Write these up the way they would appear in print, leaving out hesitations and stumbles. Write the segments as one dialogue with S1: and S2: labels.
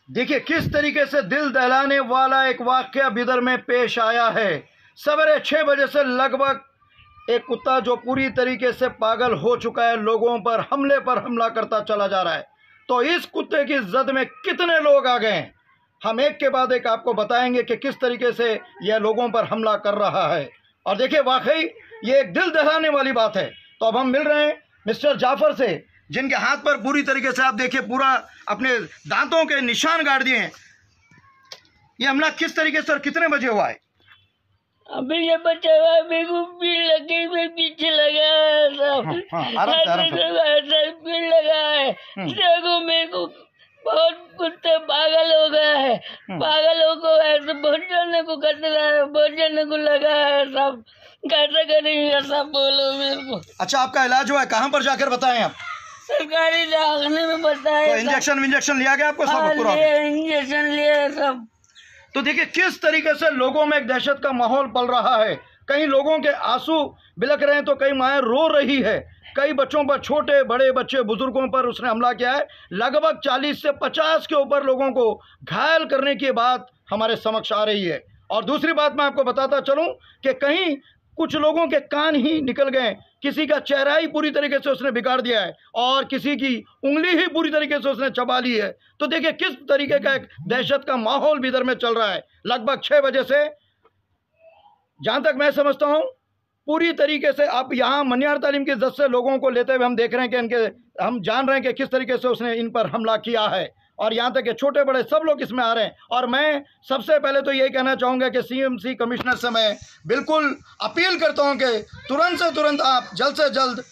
S1: देखिए किस तरीके से दिल दहलाने वाला एक वाकया बिदर में पेश आया है। सवेरे 6 बजे से लगभग एक कुत्ता जो पूरी तरीके से पागल हो चुका है, लोगों पर हमला करता चला जा रहा है। तो इस कुत्ते की जद में कितने लोग आ गए हैं, हम एक के बाद एक आपको बताएंगे कि किस तरीके से यह लोगों पर हमला कर रहा है। और देखिए वाकई ये एक दिल दहलाने वाली बात है। तो अब हम मिल रहे हैं मिस्टर जाफर से, जिनके हाथ पर पूरी तरीके से आप देखिए पूरा अपने दांतों के निशान गाड़ दिए हैं। ये हमला किस तरीके से और कितने बजे हुआ है?
S2: अभी ये बच्चा मेरे को भीड़ लगी, मेरे पीछे लगा है सब। भीड़ लगा है, देखो मेरे को बहुत कुत्ते पागल हो गए है। पागलों को ऐसे बहुत जने को खतरा है, बहुत जने को लगा है सब। कैसे करेंगे सब, बोलो मेरे को।
S1: अच्छा, आपका इलाज हुआ है, कहाँ पर जाकर बताएं आप?
S2: सरकारी दवाखाने में बताया।
S1: तो इंजेक्शन लिया गया आपको? सब पूरा
S2: इंजेक्शन लिया सब।
S1: तो देखिए किस तरीके से लोगों में एक दहशत का माहौल पल रहा है। कई लोगों के आंसू बिलक रहे हैं तो कई माएँ रो रही है। कई बच्चों पर, छोटे बड़े बच्चे बुजुर्गों पर उसने हमला किया है। लगभग 40 से 50 के ऊपर लोगों को घायल करने की बात हमारे समक्ष आ रही है। और दूसरी बात मैं आपको बताता चलूं कि कहीं कुछ लोगों के कान ही निकल गए, किसी का चेहरा ही पूरी तरीके से उसने बिगाड़ दिया है और किसी की उंगली ही पूरी तरीके से उसने चबा ली है। तो देखिए किस तरीके का एक दहशत का माहौल बिदर में चल रहा है। लगभग 6 बजे से, जहां तक मैं समझता हूं, पूरी तरीके से आप यहाँ मनियार तालीम की इज्जत से लोगों को लेते हुए हम देख रहे हैं कि हम जान रहे हैं कि किस तरीके से उसने इन पर हमला किया है। और यहाँ तक कि छोटे बड़े सब लोग इसमें आ रहे हैं। और मैं सबसे पहले तो यही कहना चाहूँगा कि सीएमसी कमिश्नर से मैं बिल्कुल अपील करता हूँ कि तुरंत से तुरंत आप जल्द से जल्द,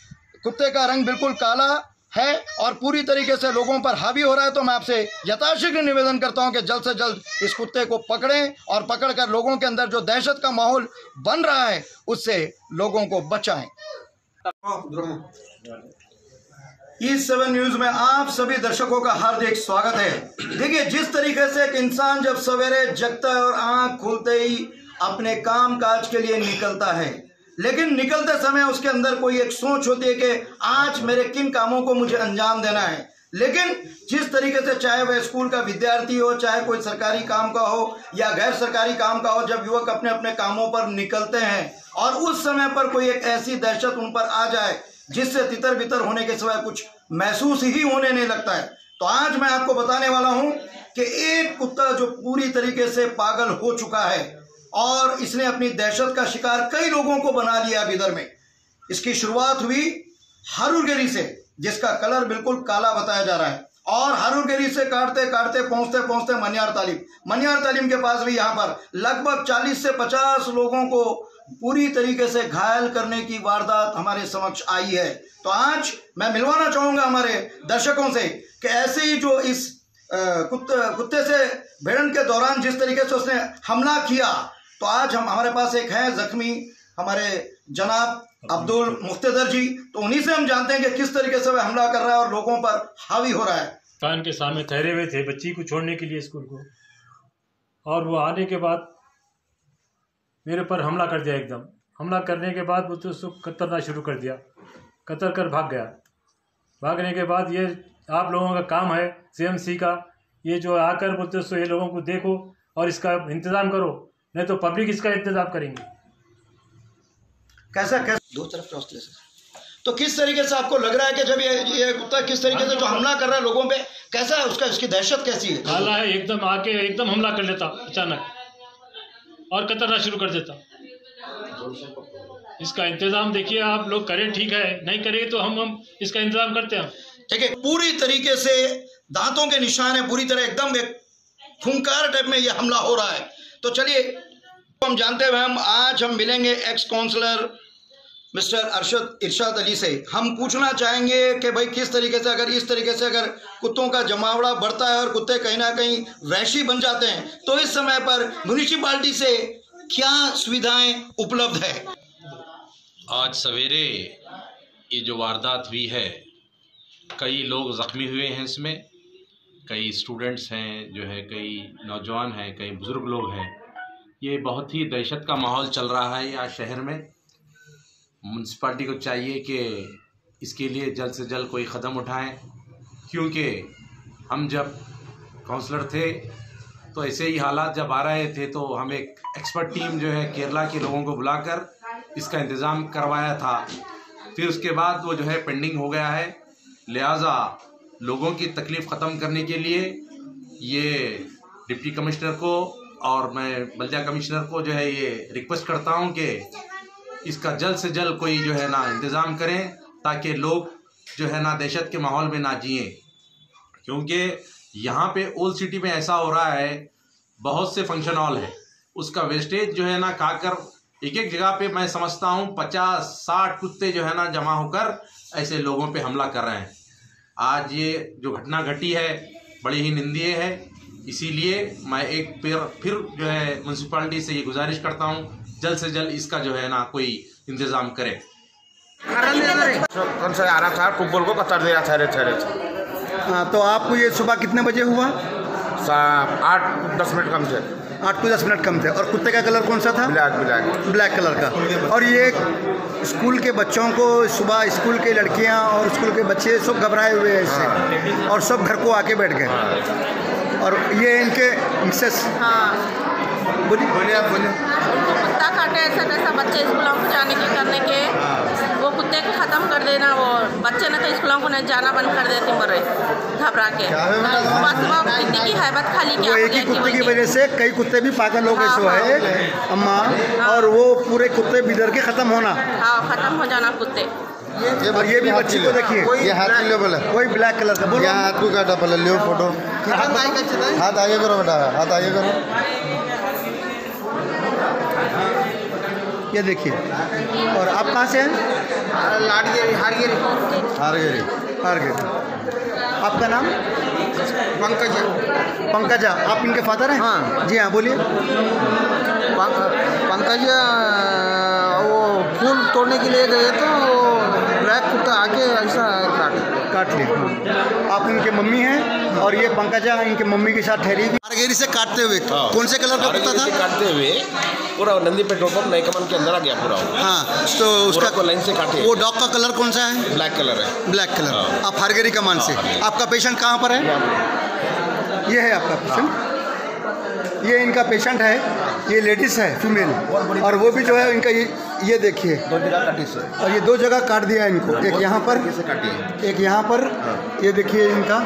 S1: कुत्ते का रंग बिल्कुल काला है और पूरी तरीके से लोगों पर हावी हो रहा है, तो मैं आपसे यथाशीघ्र निवेदन करता हूं कि जल्द से जल्द इस कुत्ते को पकड़ें और पकड़कर लोगों के अंदर जो दहशत का माहौल बन रहा है उससे लोगों को बचाएं। E7 न्यूज में आप सभी दर्शकों का हार्दिक स्वागत है। देखिए जिस तरीके से एक इंसान जब सवेरे जगता है और आंख खुलते ही अपने काम काज के लिए निकलता है, लेकिन निकलते समय उसके अंदर कोई एक सोच होती है कि आज मेरे किन कामों को मुझे अंजाम देना है। लेकिन जिस तरीके से, चाहे वह स्कूल का विद्यार्थी हो, चाहे कोई सरकारी काम का हो या गैर सरकारी काम का हो, जब युवक अपने अपने कामों पर निकलते हैं और उस समय पर कोई एक ऐसी दहशत उन पर आ जाए जिससे तितर बितर होने के सिवाय कुछ महसूस ही होने नहीं लगता है। तो आज मैं आपको बताने वाला हूं कि एक कुत्ता जो पूरी तरीके से पागल हो चुका है और इसने अपनी दहशत का शिकार कई लोगों को बना लिया बिदर में। इसकी शुरुआत हुई हारूरगिरी से, जिसका कलर बिल्कुल काला बताया जा रहा है, और हारूरगिरी से काटते काटते पहुंचते मनियार तालीम के पास भी यहाँ पर लगभग 40 से 50 लोगों को पूरी तरीके से घायल करने की वारदात हमारे समक्ष आई है। तो आज मैं मिलवाना चाहूंगा हमारे दर्शकों से कि ऐसे ही जो इस कुत्ते से भिड़न के दौरान जिस तरीके से उसने हमला किया, तो आज हमारे पास एक है जख्मी हमारे जनाब अब्दुल मुख्तदर जी। तो उन्हीं से हम जानते हैं कि किस तरीके से वह हमला कर रहा है और लोगों पर हावी हो रहा है।
S3: कान के सामने ठहरे हुए थे बच्ची को छोड़ने के लिए स्कूल को, और वो आने के बाद मेरे पर हमला कर दिया। एकदम हमला करने के बाद वो तो उसको कतरना शुरू कर दिया, कतर कर भाग गया। भागने के बाद ये आप लोगों का काम है सीएमसी का, ये जो आकर बोलते उसको, ये लोगों को देखो और इसका इंतज़ाम करो, नहीं तो पब्लिक इसका इंतज़ाम करेंगे।
S1: कैसा दो तरफ चौसले से। तो किस तरीके से आपको लग रहा है कि जब ये कुत्ता किस तरीके से जो हमला कर रहा है लोगों पे, कैसा है उसका, इसकी दहशत कैसी है?
S3: काला है, एकदम आके एकदम हमला कर लेता अचानक और कतरना शुरू कर देता। इसका इंतजाम देखिए आप लोग करें, ठीक है, नहीं करेंगे तो हम इसका इंतजाम करते हैं।
S1: देखिए पूरी तरीके से दांतों के निशान है, पूरी तरह एकदम एक खूंखार टाइप में यह हमला हो रहा है। तो चलिए हम जानते हुए आज हम मिलेंगे एक्स काउंसलर मिस्टर इरशाद अली से। हम पूछना चाहेंगे कि भाई किस तरीके से, अगर इस तरीके से अगर कुत्तों का जमावड़ा बढ़ता है और कुत्ते कहीं ना कहीं वहशी बन जाते हैं, तो इस समय पर म्युनिसिपालिटी से क्या सुविधाएं उपलब्ध है?
S4: आज सवेरे ये जो वारदात हुई है, कई लोग ज़ख्मी हुए हैं इसमें, कई स्टूडेंट्स हैं जो है, कई नौजवान हैं, कई बुज़ुर्ग लोग हैं। ये बहुत ही दहशत का माहौल चल रहा है आज शहर में। म्यूनसिपाल्टी को चाहिए कि इसके लिए जल्द से जल्द कोई क़दम उठाएं, क्योंकि हम जब काउंसलर थे। तो ऐसे ही हालात जब आ रहे थे तो हम एक एक्सपर्ट टीम जो है केरला के लोगों को बुलाकर इसका इंतज़ाम करवाया था। फिर उसके बाद वो जो है पेंडिंग हो गया है। लिहाजा लोगों की तकलीफ़ ख़त्म करने के लिए ये डिप्टी कमिश्नर को और मैं बल्दिया कमिश्नर को जो है ये रिक्वेस्ट करता हूँ कि इसका जल्द से जल्द कोई जो है ना इंतज़ाम करें, ताकि लोग जो है ना दहशत के माहौल में ना जिए। क्योंकि यहाँ पे ओल्ड सिटी में ऐसा हो रहा है, बहुत से फंक्शन हॉल है, उसका वेस्टेज जो है ना खाकर एक एक जगह पे मैं समझता हूँ 50-60 कुत्ते जो है ना जमा होकर ऐसे लोगों पे हमला कर रहे हैं। आज ये जो घटना घटी है बड़ी ही निंदनीय है। इसीलिए मैं एक फिर जो है म्यूनसिपालिटी से ये गुजारिश करता हूँ जल्द से जल्द इसका जो है ना कोई इंतज़ाम करे।
S5: कौन सा आ रहा था टुब्बल को कतर दिया ठहरे।
S1: हाँ, तो आपको ये सुबह कितने बजे हुआ?
S5: 8-10 मिनट कम थे।
S1: 8-10 मिनट कम थे। और कुत्ते का कलर कौन सा था? ब्लैक कलर का। और ये स्कूल के बच्चों को सुबह, स्कूल के लड़कियां और स्कूल के बच्चे सब घबराए हुए हैं इससे, और सब घर को आके बैठ गए। और ये इनके मिसेस, बोलिए आप बोलिए।
S6: कुत्ता काटे ऐसा बच्चे स्कूलों को जाने के करने के, वो कुत्ते को ख़त्म कर देना। वो बच्चे ने तो स्कूलों को नहीं जाना बंद कर देते, मर रहे घबरा के। सुबह हिंदी की हैबत खाली क्या
S1: एक ही कुत्ते की वजह से कई कुत्ते भी पागल हो गए सो है अम्मा। और वो पूरे कुत्ते बिदर के ख़त्म होना।
S6: हाँ, ख़त्म हो जाना कुत्ते।
S1: और ये भी बच्ची को देखिए,
S5: ये हाथ ले लो बोले,
S1: वही ब्लैक कलर का।
S5: यहाँ हाथ को काटा पहले लियो फोटो। हाथ आगे करो बेटा, हाथ आगे करो।
S1: ये देखिए। और आप कहाँ से हैं?
S5: लाडगेरी, हारगेरी।
S1: आपका नाम? पंकजा। आप इनके फादर हैं?
S5: हाँ
S1: जी हाँ, बोलिए।
S5: पंकजा वो फूल तोड़ने के लिए गए तो ब्लैक कुत्ता आके ऐसा
S1: काट लिया। आप इनके मम्मी हैं और ये पंकजा इनके मम्मी के साथ ठहरी हुई। हारगेरी से काटते हुए कौन से कलर का कुत्ता था?
S5: काटते हुए पूरा नंदी पेट्रोल पंप नई कमान के अंदर आ गया पूरा।
S1: हाँ, तो उसका
S5: को लाइन से काटे।
S1: वो डॉग का कलर कौन सा है?
S5: ब्लैक कलर है।
S1: Black colour. आप हारगेरी कमान से। आपका पेशेंट कहाँ पर है? ये है आपका पेशेंट। ये इनका पेशेंट है, ये लेडीज़ है, फीमेल। और वो भी जो है इनका ये देखिए
S5: 2 जगह काटी से।
S1: और ये 2 जगह काट दिया इनको, एक यहाँ पर, एक यहाँ पर। ये देखिए इनका,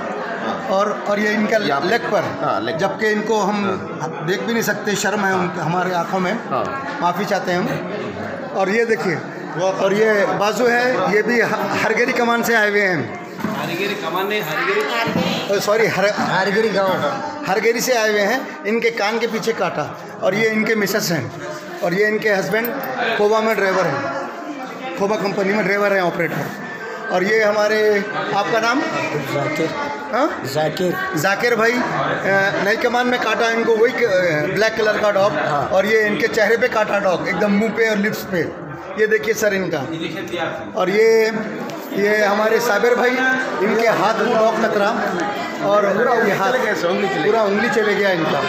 S1: और ये इनका लेग पर। जबकि इनको हम देख भी नहीं सकते, शर्म है हमारे आँखों में, माफ़ी चाहते हैं हम। और ये देखिए, और ये बाजू है, ये भी हारगेरी कमान से आए हुए हैं।
S5: हारगेरी कमान नहीं, हारगेरी,
S1: सॉरी, हारगेरी गाँव, हारगेरी से आए हुए हैं। इनके कान के पीछे काटा। और ये इनके मिसेस हैं, और ये इनके हस्बैंड खोबा में ड्राइवर हैं, खोबा कंपनी में ड्राइवर हैं, ऑपरेटर। और ये हमारे, आपका नाम? जाकिर भाई। नई कमान में काटा इनको, वही ब्लैक कलर का डॉग। और ये इनके चेहरे पे काटा डॉग, एकदम मुंह पे और लिप्स पे। ये देखिए सर इनका। और ये हमारे साबिर भाई, इनके हाथ में डॉग कतरा, और ये हाथ पूरा उंगली चले गया इनका,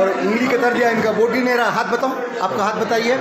S1: और उंगली कतर दिया इनका, बॉडी नहीं रहा। हाथ बताओ, आपका हाथ बताइए।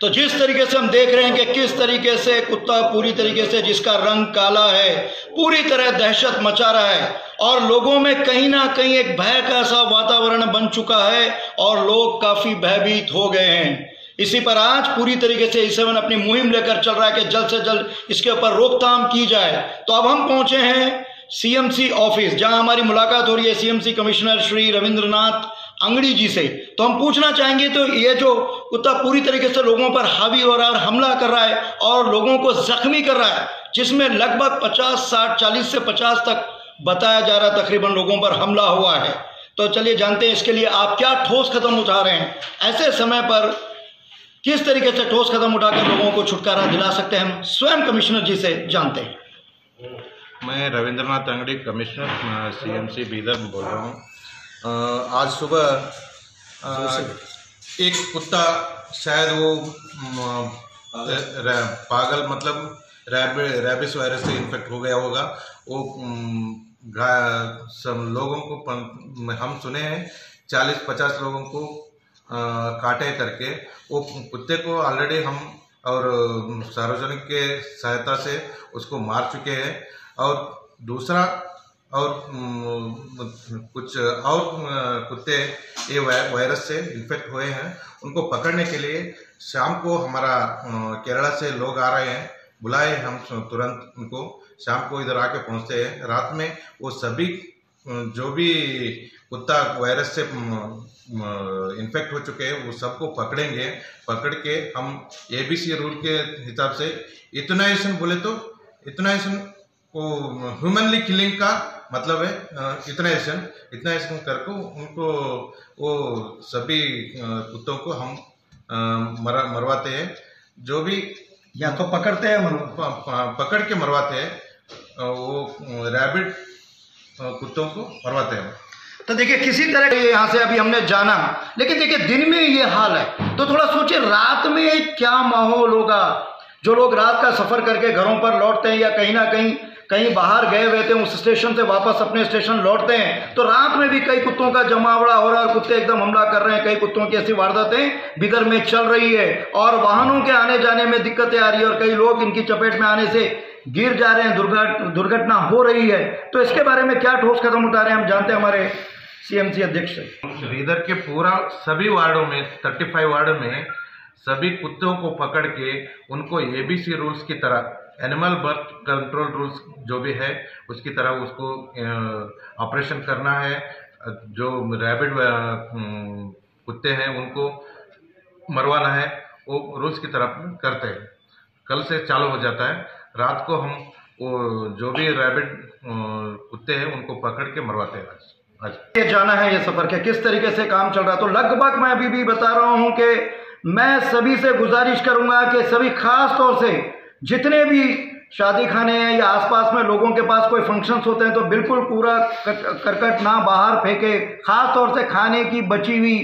S1: तो जिस तरीके से हम देख रहे हैं कि किस तरीके से कुत्ता पूरी तरीके से, जिसका रंग काला है, पूरी तरह दहशत मचा रहा है, और लोगों में कहीं ना कहीं एक भय का सा वातावरण बन चुका है, और लोग काफ़ी भयभीत हो गए हैं। इसी पर आज पूरी तरीके से E7 अपनी मुहिम लेकर चल रहा है कि जल्द से जल्द इसके ऊपर रोकथाम की जाए। तो अब हम पहुंचे हैं CMC ऑफिस, जहां हमारी मुलाकात हो रही है CMC कमिश्नर श्री रविंद्रनाथ अंगड़ी जी से। तो हम पूछना चाहेंगे, तो ये जो कुत्ता पूरी तरीके से लोगों पर हावी हो रहा है और हमला कर रहा है और लोगों को जख्मी कर रहा है, जिसमें लगभग 40 से 50 तक बताया जा रहा है तकरीबन लोगों पर हमला हुआ है। तो चलिए जानते हैं इसके लिए आप क्या ठोस कदम उठा रहे हैं, ऐसे समय पर किस तरीके से ठोस कदम उठाकर लोगों को छुटकारा दिला सकते हैं, हम स्वयं कमिश्नर जी से जानते हैं।
S7: मैं रविंद्रनाथ अंगड़ी, कमिश्नर CMC बीदर में बोल रहा हूँ। आज सुबह एक कुत्ता, शायद वो पागल मतलब रैबिस वायरस से इन्फेक्ट हो गया होगा। वो सब लोगों को हम सुने हैं 40-50 लोगों को काटे करके। वो कुत्ते को ऑलरेडी हम और सार्वजनिक के सहायता से उसको मार चुके हैं। और दूसरा और कुछ और कुत्ते ये वायरस से इन्फेक्ट हुए हैं, उनको पकड़ने के लिए शाम को हमारा केरला से लोग आ रहे हैं, बुलाए हम तुरंत उनको, शाम को इधर आके पहुंचते हैं। रात में वो सभी जो भी कुत्ता वायरस से इन्फेक्ट हो चुके हैं वो सबको पकड़ेंगे। पकड़ के हम ABC रूल के हिसाब से इथेनाइजेशन बोले तो इथेनाइजेशन को ह्यूमनली किलिंग का मतलब है इथेनाइजेशन करके उनको वो सभी कुत्तों को हम मरवाते हैं। जो भी
S1: या तो पकड़ते हैं
S7: पकड़ के मरवाते हैं, वो रैबिट कुत्तों को मरवाते हैं।
S1: तो देखिए किसी तरह यहाँ से अभी हमने जाना, लेकिन देखिए दिन में ये हाल है तो थोड़ा सोचिए रात में क्या माहौल होगा। जो लोग रात का सफर करके घरों पर लौटते हैं या कहीं ना कहीं बाहर गए हुए थे, उस स्टेशन से वापस अपने स्टेशन लौटते हैं, तो रात में भी कई कुत्तों का जमावड़ा हो रहा है, कुत्ते एकदम हमला कर रहे हैं। कई कुत्तों की ऐसी वारदातें बिदर में चल रही है और वाहनों के आने जाने में दिक्कतें आ रही है और कई लोग इनकी चपेट में आने से गिर जा रहे हैं, दुर्घटना हो रही है। तो इसके बारे में क्या ठोस कदम उठा रहे हैं हम जानते हैं हमारे CMC अध्यक्ष से।
S7: बीदर के पूरा सभी वार्डों में 35 वार्डों में सभी कुत्तों को पकड़ के उनको ABC रूल्स की तरह, एनिमल बर्थ कंट्रोल रूल्स जो भी है उसकी तरह उसको ऑपरेशन करना है। जो रैबिट कुत्ते हैं उनको मरवाना है, वो रूल्स की तरह करते हैं। कल से चालू हो जाता है। रात को हम वो जो भी रैबिट कुत्ते हैं उनको पकड़ के मरवाते हैं। आज
S1: ये जाना है ये सफर के किस तरीके से काम चल रहा है। तो लगभग मैं अभी भी बता रहा हूं कि मैं सभी से गुजारिश करूंगा कि सभी खास तौर से जितने भी शादी खाने हैं या आसपास में लोगों के पास कोई फंक्शंस होते हैं तो बिल्कुल पूरा करकट ना बाहर फेंके। खास तौर से खाने की बची हुई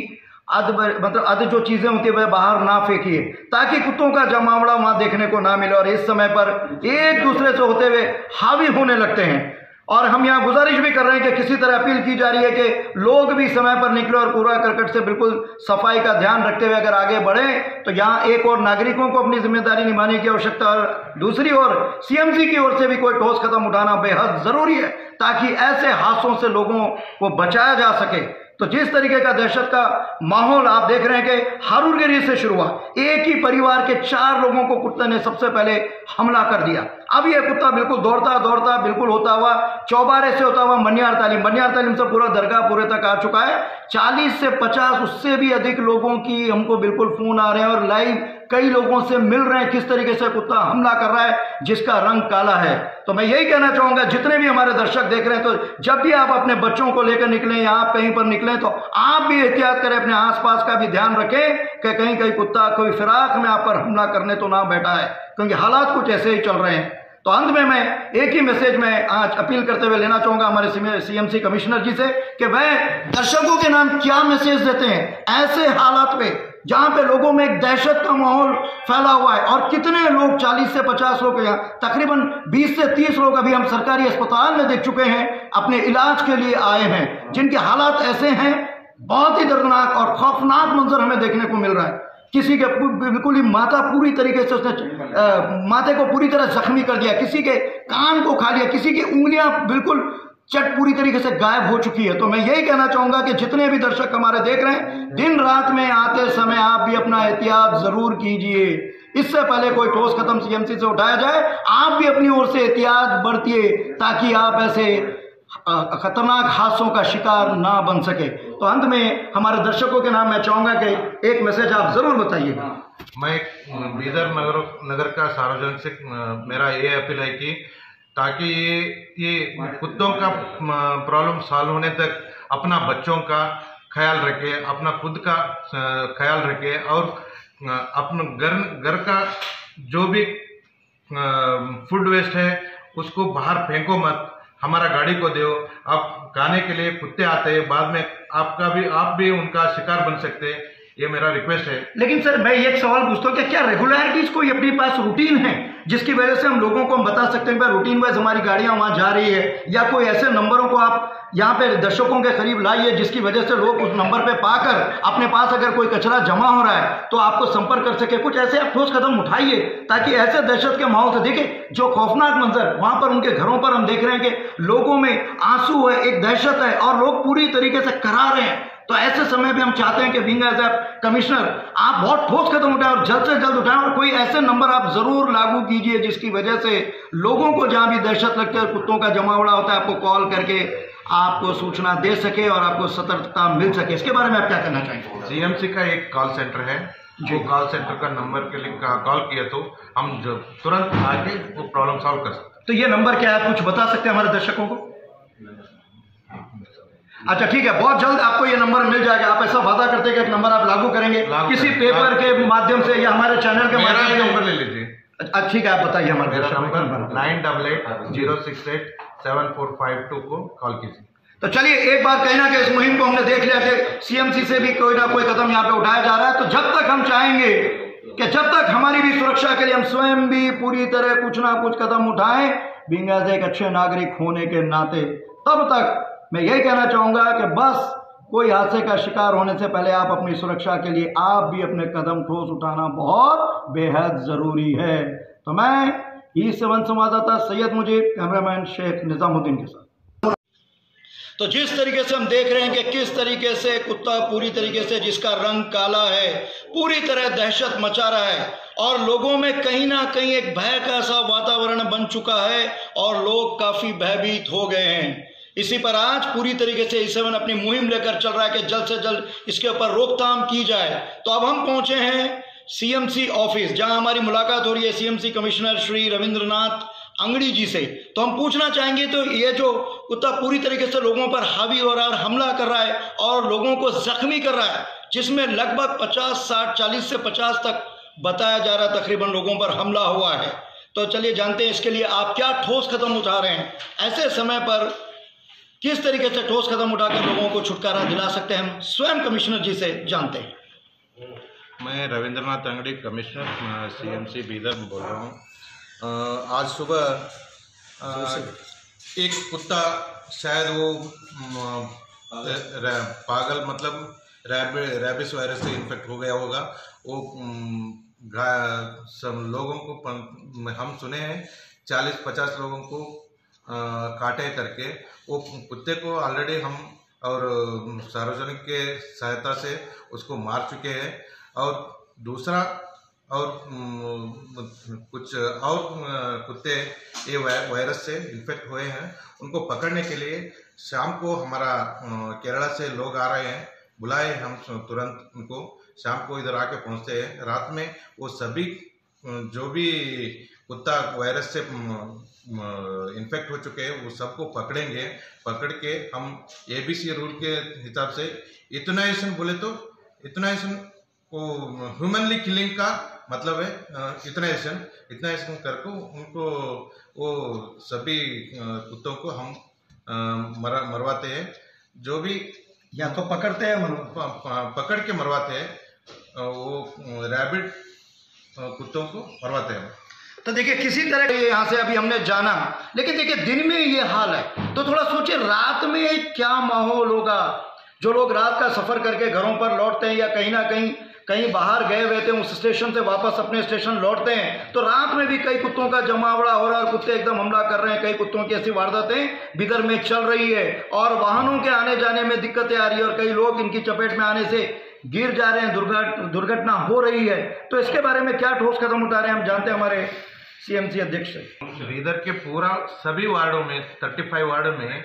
S1: अध जो चीजें होती है वह बाहर ना फेंकिए ताकि कुत्तों का जमावड़ा वहां देखने को ना मिले और इस समय पर एक दूसरे से होते हुए हावी होने लगते हैं। और हम यहाँ गुजारिश भी कर रहे हैं कि किसी तरह अपील की जा रही है कि लोग भी समय पर निकले और कूड़ा करकट से बिल्कुल सफाई का ध्यान रखते हुए अगर आगे बढ़े तो यहाँ एक और नागरिकों को अपनी जिम्मेदारी निभाने की आवश्यकता और दूसरी ओर CMC की ओर से भी कोई ठोस कदम उठाना बेहद जरूरी है ताकि ऐसे हादसों से लोगों को बचाया जा सके। तो जिस तरीके का दहशत का माहौल आप देख रहे हैं कि हारूरगिरी से शुरू हुआ, एक ही परिवार के 4 लोगों को कुत्ते ने सबसे पहले हमला कर दिया। अब यह कुत्ता बिल्कुल दौड़ता बिल्कुल होता हुआ चौबारे से होता हुआ मनियार तालीम से पूरा दरगाह पूरे तक आ चुका है। 40 से 50 उससे भी अधिक लोगों की हमको बिल्कुल फोन आ रहे हैं और लाइव कई लोगों से मिल रहे हैं किस तरीके से कुत्ता हमला कर रहा है जिसका रंग काला है। तो मैं यही कहना चाहूंगा जितने भी हमारे दर्शक देख रहे हैं तो जब भी आप अपने बच्चों को लेकर निकलें या आप कहीं पर निकलें तो आप भी एहतियात करें, अपने आसपास का भी ध्यान रखें कि कहीं कुत्ता कोई फिराक में आप पर हमला करने तो ना बैठा है, क्योंकि हालात कुछ ऐसे ही चल रहे हैं। तो अंत में मैं एक ही मैसेज में आज अपील करते हुए लेना चाहूंगा हमारे CMC कमिश्नर जी से कि वह दर्शकों के नाम क्या मैसेज देते हैं ऐसे हालात में जहां पे लोगों में एक दहशत का माहौल फैला हुआ है और कितने लोग 40 से 50 लोग यहाँ तकरीबन 20 से 30 लोग अभी हम सरकारी अस्पताल में देख चुके हैं अपने इलाज के लिए आए हैं जिनके हालात ऐसे हैं, बहुत ही दर्दनाक और खौफनाक मंजर हमें देखने को मिल रहा है। किसी के बिल्कुल ही माथा पूरी तरीके से उसने माथे को पूरी तरह जख्मी कर दिया, किसी के कान को खा लिया, किसी की उंगलियां बिल्कुल चट पूरी तरीके से गायब हो चुकी है। तो मैं यही कहना चाहूंगा कि जितने भी दर्शक हमारे देख रहे हैं दिन रात में आते समय आप भी अपना एहतियात जरूर कीजिए। इससे पहले कोई ठोस कदम CMC से उठाया जाए आप भी अपनी ओर से एहतियात बरतिए ताकि आप ऐसे खतरनाक हादसों का शिकार ना बन सके। तो अंत में हमारे दर्शकों के नाम मैं चाहूंगा कि एक मैसेज आप जरूर बताइएगा।
S7: मैं बीदर नगर का सार्वजनिक से मेरा ये अपील है कि ताकि ये कुत्तों का प्रॉब्लम सॉल्व होने तक अपना बच्चों का ख्याल रखे, अपना खुद का ख्याल रखे और अपना घर का जो भी फूड वेस्ट है उसको बाहर फेंको मत, हमारा गाड़ी को दो। आप खाने के लिए कुत्ते आते हैं, बाद में आप भी उनका शिकार बन सकते हैं। ये मेरा रिक्वेस्ट है।
S1: लेकिन सर मैं एक सवाल पूछता हूँ कि क्या रेगुलरिटीज कोई अपने पास रूटीन है जिसकी वजह से हम लोगों को हम बता सकते हैं रूटीन वाइज हमारी गाड़ियां वहां जा रही है, या कोई ऐसे नंबरों को आप यहाँ पे दर्शकों के करीब लाइए जिसकी वजह से लोग उस नंबर पे पाकर अपने पास अगर कोई कचरा जमा हो रहा है तो आपको संपर्क कर सके। कुछ ऐसे आप ठोस कदम उठाइए ताकि ऐसे दहशत के माहौल से, देखिए जो खौफनाक मंजर वहां पर उनके घरों पर हम देख रहे हैं कि लोगों में आंसू है, एक दहशत है और लोग पूरी तरीके से करार हैं। तो ऐसे समय में हम चाहते हैं कि बीइंग एज ए कमिश्नर आप बहुत ठोस कदम उठाएं और जल्द से जल्द उठाएं और कोई ऐसे नंबर आप जरूर लागू कीजिए जिसकी वजह से लोगों को जहां भी दहशत लगती है, कुत्तों का जमावड़ा होता है, आपको कॉल करके आपको सूचना दे सके और आपको सतर्कता मिल सके। इसके बारे में आप क्या कहना चाहेंगे?
S7: सीएमसी का एक कॉल सेंटर है, जो कॉल सेंटर का नंबर के लिए कॉल किया तो हम तुरंत आके वो प्रॉब्लम सॉल्व कर सकते हैं।
S1: तो ये नंबर क्या है, कुछ बता सकते हैं हमारे दर्शकों को? अच्छा ठीक है, बहुत जल्द आपको ये नंबर मिल जाएगा। आप ऐसा वादा करते हैं कि एक नंबर आप लागू करेंगे किसी पेपर के माध्यम से या हमारे चैनल के माध्यम से?
S7: नंबर ले लीजिए।
S1: अच्छा ठीक है, आप बताइए हमारे
S7: मेरा नंबर 9880687452 को कॉल कीजिए।
S1: तो चलिए एक बार कहीं ना कहीं इस मुहिम को हमने देख लिया कि सीएमसी से भी कोई ना कोई कदम यहाँ पे उठाया जा रहा है। तो जब तक हम चाहेंगे कि जब तक हमारी भी सुरक्षा के लिए हम स्वयं भी पूरी तरह कुछ ना कुछ कदम उठाएं बीइंग एज एक अच्छे नागरिक होने के नाते, तब तक मैं यही कहना चाहूंगा कि बस कोई हादसे का शिकार होने से पहले आप अपनी सुरक्षा के लिए आप भी अपने कदम ठोस उठाना बहुत बेहद जरूरी है। तो मैं E7 संवाददाता सैयद मुजीब, कैमरामैन शेख निजामुद्दीन के साथ। तो जिस तरीके से हम देख रहे हैं कि किस तरीके से कुत्ता पूरी तरीके से जिसका रंग काला है पूरी तरह दहशत मचा रहा है और लोगों में कहीं ना कहीं एक भय का सा वातावरण बन चुका है और लोग काफी भयभीत हो गए हैं। इसी पर आज पूरी तरीके से E7 अपनी मुहिम लेकर चल रहा है कि जल्द से जल्द इसके ऊपर रोकथाम की जाए। तो अब हम पहुंचे हैं सीएमसी ऑफिस, जहां हमारी मुलाकात हो रही है सीएमसी कमिश्नर श्री रविंद्रनाथ अंगड़ी जी से। तो हम पूछना चाहेंगे तो ये जो कुत्ता पूरी तरीके से लोगों पर हावी हो रहा है और हमला कर रहा है और लोगों को जख्मी कर रहा है, जिसमें लगभग 50, 60, 40 से 50 तक बताया जा रहा है तकरीबन लोगों पर हमला हुआ है। तो चलिए जानते हैं इसके लिए आप क्या ठोस कदम उठा रहे हैं, ऐसे समय पर किस तरीके से ठोस कदम उठाकर लोगों को छुटकारा दिला सकते हैं, हम स्वयं कमिश्नर जी से जानते हैं।
S7: मैं रविंद्रनाथ अंगड़ी, कमिश्नर सीएमसी बीदर में बोल रहा हूँ। आज सुबह एक कुत्ता शायद वो पागल मतलब रैबिस वायरस से इन्फेक्ट हो गया होगा। वो सब लोगों को हम सुने हैं 40-50 लोगों को काटे करके। वो कुत्ते को ऑलरेडी हम और सार्वजनिक के सहायता से उसको मार चुके हैं। और दूसरा और कुछ और कुत्ते ये वायरस से इन्फेक्ट हुए हैं, उनको पकड़ने के लिए शाम को हमारा केरला से लोग आ रहे हैं, बुलाए हम तुरंत उनको शाम को इधर आके पहुंचते हैं। रात में वो सभी जो भी कुत्ता वायरस से इन्फेक्ट हो चुके हैं वो सबको पकड़ेंगे। पकड़ के हम ABC रूल के हिसाब से इथेनाइजेशन बोले तो इथेनाइजेशन को ह्यूमनली किलिंग का मतलब है इथेनाइजेशन करके उनको वो सभी कुत्तों को हम मरवाते हैं। जो भी
S1: या तो पकड़ते हैं
S7: पकड़ के मरवाते हैं, वो रैबिट कुत्तों को मरवाते हैं।
S1: तो देखिए किसी तरह यहाँ से अभी हमने जाना, लेकिन देखिए दिन में ये हाल है तो थोड़ा सोचिए रात में क्या माहौल होगा। जो लोग रात का सफर करके घरों पर लौटते हैं या कहीं ना कहीं बाहर गए हुए थे उस स्टेशन से वापस अपने स्टेशन लौटते हैं, तो रात में भी कई कुत्तों का जमावड़ा हो रहा है और कुत्ते एकदम हमला कर रहे हैं। कई कुत्तों की ऐसी वारदातें बिदर में चल रही है और वाहनों के आने जाने में दिक्कतें आ रही है और कई लोग इनकी चपेट में आने से गिर जा रहे हैं, दुर्घटना हो रही है। तो इसके बारे में क्या ठोस कदम उठा रहे हैं हम जानते हैं हमारे सीएमसी अध्यक्ष से।
S7: बीदर के पूरा सभी वार्डों में 35 वार्डों में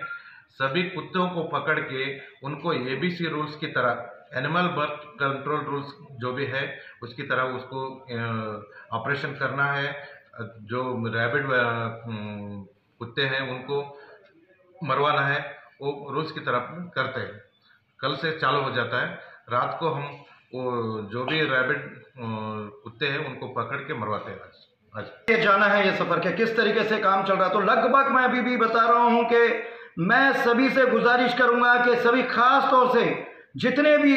S7: सभी कुत्तों को पकड़ के उनको ABC रूल्स की तरह एनिमल बर्थ कंट्रोल रूल्स जो भी है उसकी तरह उसको ऑपरेशन करना है। जो रैबिड कुत्ते हैं उनको मरवाना है, वो रूल्स की तरह करते हैं। कल से चालू हो जाता है। रात को हम वो जो भी रैबिड कुत्ते हैं उनको पकड़ के मरवाते हैं। आज
S1: ये जाना है ये सफर के किस तरीके से काम चल रहा है। तो लगभग मैं अभी भी बता रहा हूं कि मैं सभी से गुजारिश करूंगा कि सभी खास तौर से जितने भी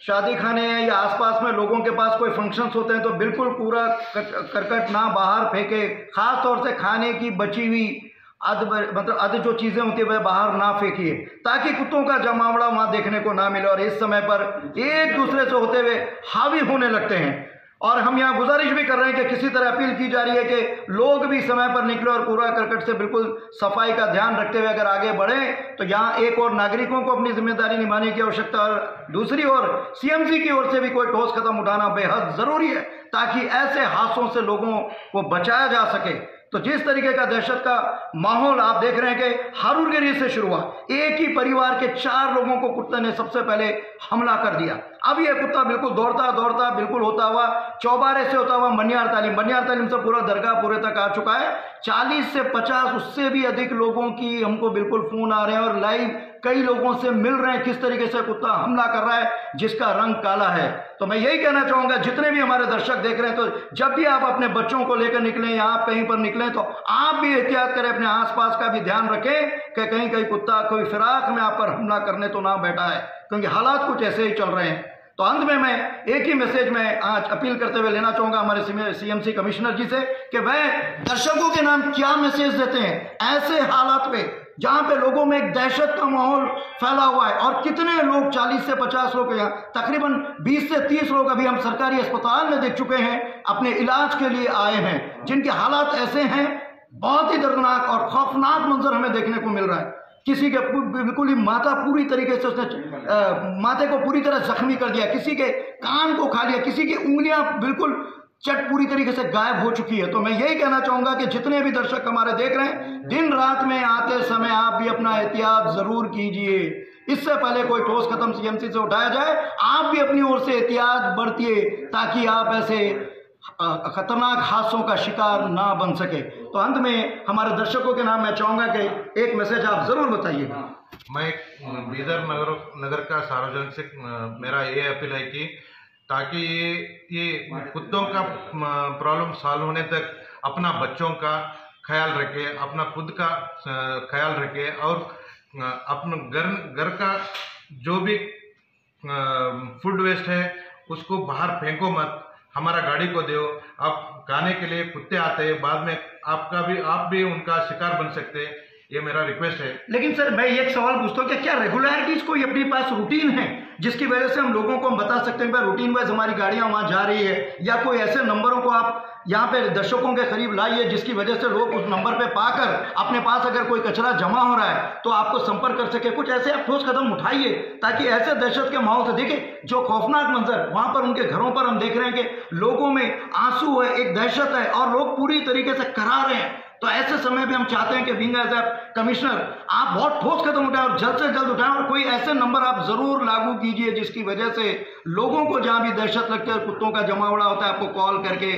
S1: शादी खाने या आसपास में लोगों के पास कोई फंक्शंस होते हैं तो बिल्कुल पूरा करकट ना बाहर फेंके, खास तौर से खाने की बची हुई अध जो चीज़ें होती है वह बाहर ना फेंकिए, ताकि कुत्तों का जमावड़ा वहाँ देखने को ना मिले और इस समय पर एक दूसरे से होते हुए हावी होने लगते हैं। और हम यहाँ गुजारिश भी कर रहे हैं कि किसी तरह अपील की जा रही है कि लोग भी समय पर निकले और कूड़ा करकट से बिल्कुल सफाई का ध्यान रखते हुए अगर आगे बढ़ें तो यहाँ एक और नागरिकों को अपनी जिम्मेदारी निभाने की आवश्यकता और दूसरी ओर सीएमसी की ओर से भी कोई ठोस कदम उठाना बेहद ज़रूरी है, ताकि ऐसे हादसों से लोगों को बचाया जा सके। तो जिस तरीके का दहशत का माहौल आप देख रहे हैं कि हारूरगिरी से शुरू हुआ, एक ही परिवार के 4 लोगों को कुत्ते ने सबसे पहले हमला कर दिया। अब यह कुत्ता बिल्कुल दौड़ता बिल्कुल होता हुआ चौबारे से होता हुआ मनियार तालीम से पूरा दरगाह पूरे तक आ चुका है। 40 से 50 उससे भी अधिक लोगों की हमको बिल्कुल फोन आ रहे हैं और लाइव कई लोगों से मिल रहे हैं किस तरीके से कुत्ता हमला कर रहा है जिसका रंग काला है। तो मैं यही कहना चाहूँगा जितने भी हमारे दर्शक देख रहे हैं, तो जब भी आप अपने बच्चों को लेकर निकलें या आप कहीं पर निकलें तो आप भी एहतियात करें, अपने आसपास का भी ध्यान रखें कि कहीं कुत्ता कोई फिराक में आप पर हमला करने तो ना बैठा है, क्योंकि हालात कुछ ऐसे ही चल रहे हैं। तो अंत में मैं एक ही मैसेज में आज अपील करते हुए लेना चाहूँगा हमारे सीएमसी कमिश्नर जी से कि वह दर्शकों के नाम क्या मैसेज देते हैं ऐसे हालात में जहाँ पे लोगों में एक दहशत का माहौल फैला हुआ है। और कितने लोग 40 से 50 लोग, यहाँ तकरीबन 20 से 30 लोग अभी हम सरकारी अस्पताल में देख चुके हैं, अपने इलाज के लिए आए हैं, जिनके हालात ऐसे हैं, बहुत ही दर्दनाक और खौफनाक मंजर हमें देखने को मिल रहा है। किसी के बिल्कुल ही माथा पूरी तरीके से उसने माथे को पूरी तरह जख्मी कर दिया, किसी के कान को खा लिया, किसी की उंगलियां बिल्कुल चट पूरी तरीके से गायब हो चुकी है। तो मैं यही कहना चाहूँगा कि जितने भी दर्शक हमारे देख रहे हैं, दिन रात में आते समय आप भी अपना एहतियात ज़रूर कीजिए। इससे पहले कोई ठोस कदम सीएमसी से उठाया जाए, आप भी अपनी ओर से एहतियात बरतिए ताकि आप ऐसे खतरनाक हादसों का शिकार ना बन सके। तो अंत में हमारे दर्शकों के नाम मैं चाहूँगा कि एक मैसेज आप ज़रूर बताइएगा।
S7: मैं बीदर नगर का सार्वजनिक से मेरा ये अपील है कि ताकि ये कुत्तों का प्रॉब्लम सॉल्व होने तक अपना बच्चों का ख्याल रखे, अपना खुद का ख्याल रखे और अपने घर का जो भी फूड वेस्ट है उसको बाहर फेंको मत, हमारा गाड़ी को दो। आप खाने के लिए कुत्ते आते हैं, बाद में आप भी उनका शिकार बन सकते हैं, ये मेरा रिक्वेस्ट है।
S1: लेकिन सर मैं एक सवाल पूछता हूँ कि क्या रेगुलरिटीज कोई अपने पास रूटीन है जिसकी वजह से हम लोगों को हम बता सकते हैं कि रूटीन वाइज हमारी गाड़ियां वहां जा रही है, या कोई ऐसे नंबरों को आप यहाँ पे दर्शकों के करीब लाइए जिसकी वजह से लोग उस नंबर पे पाकर अपने पास अगर कोई कचरा जमा हो रहा है तो आपको संपर्क कर सके। कुछ ऐसे आप ठोस कदम उठाइए ताकि ऐसे दहशत के माहौल से, देखिए जो खौफनाक मंजर वहां पर उनके घरों पर हम देख रहे हैं कि लोगों में आंसू है, एक दहशत है और लोग पूरी तरीके से करा रहे हैं। तो ऐसे समय में हम चाहते हैं कि बीइंग एज ए कमिश्नर आप बहुत ठोस कदम उठाएं और जल्द से जल्द उठाएं और कोई ऐसे नंबर आप जरूर लागू कीजिए जिसकी वजह से लोगों को जहां भी दहशत लगती है, कुत्तों का जमावड़ा होता है, आपको कॉल करके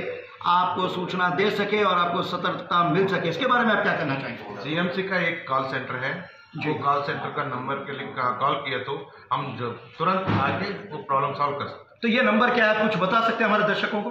S1: आपको सूचना दे सके और आपको सतर्कता मिल सके। इसके बारे में आप क्या कहना चाहेंगे?
S7: सीएमसी का एक कॉल सेंटर है, जो कॉल सेंटर का नंबर के लिए कॉल किया तो हम तुरंत आके वो प्रॉब्लम सॉल्व कर सकते हैं।
S1: तो ये नंबर क्या है, कुछ बता सकते हैं हमारे दर्शकों को?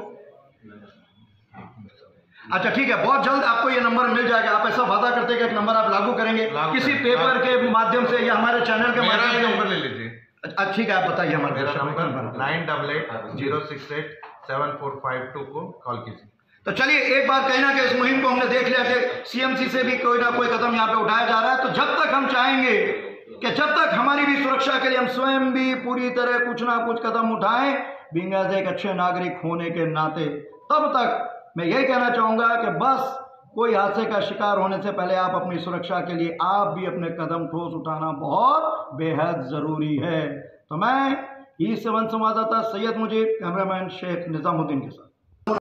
S1: अच्छा ठीक है, बहुत जल्द आपको ये नंबर मिल जाएगा। आप ऐसा वादा करते हैं कि एक नंबर आप लागू करेंगे किसी पेपर के माध्यम से या हमारे चैनल के माध्यम से?
S7: नंबर ले लीजिए।
S1: अच्छा ठीक है, आप बताइए हमारे
S7: नंबर 9880687452 को कॉल कीजिए।
S1: तो चलिए एक बार कहीं ना कहीं इस मुहिम को हमने देख लिया कि सीएमसी से भी कोई ना कोई कदम यहाँ पे उठाया जा रहा है। तो जब तक हम चाहेंगे कि जब तक हमारी भी सुरक्षा के लिए हम स्वयं भी पूरी तरह कुछ ना कुछ कदम उठाएं, बीइंग एज एक अच्छे नागरिक होने के नाते, तब तक मैं यही कहना चाहूँगा कि बस कोई हादसे का शिकार होने से पहले आप अपनी सुरक्षा के लिए आप भी अपने कदम ठोस उठाना बहुत बेहद ज़रूरी है। तो मैं E7 संवाददाता सैयद मुजीब, कैमरामैन शेख निज़ामुद्दीन के साथ।